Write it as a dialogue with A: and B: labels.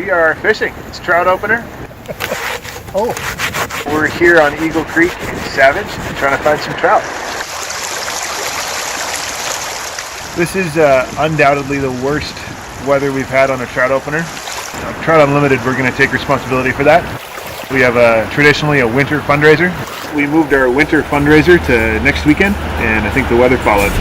A: We are fishing. It's trout opener.
B: Oh.
A: We're here on Eagle Creek in Savage trying to find some trout. This is undoubtedly the worst weather we've had on a trout opener. Trout Unlimited, we're going to take responsibility for that. We have traditionally a winter fundraiser. We moved our winter fundraiser to next weekend, and I think the weather followed.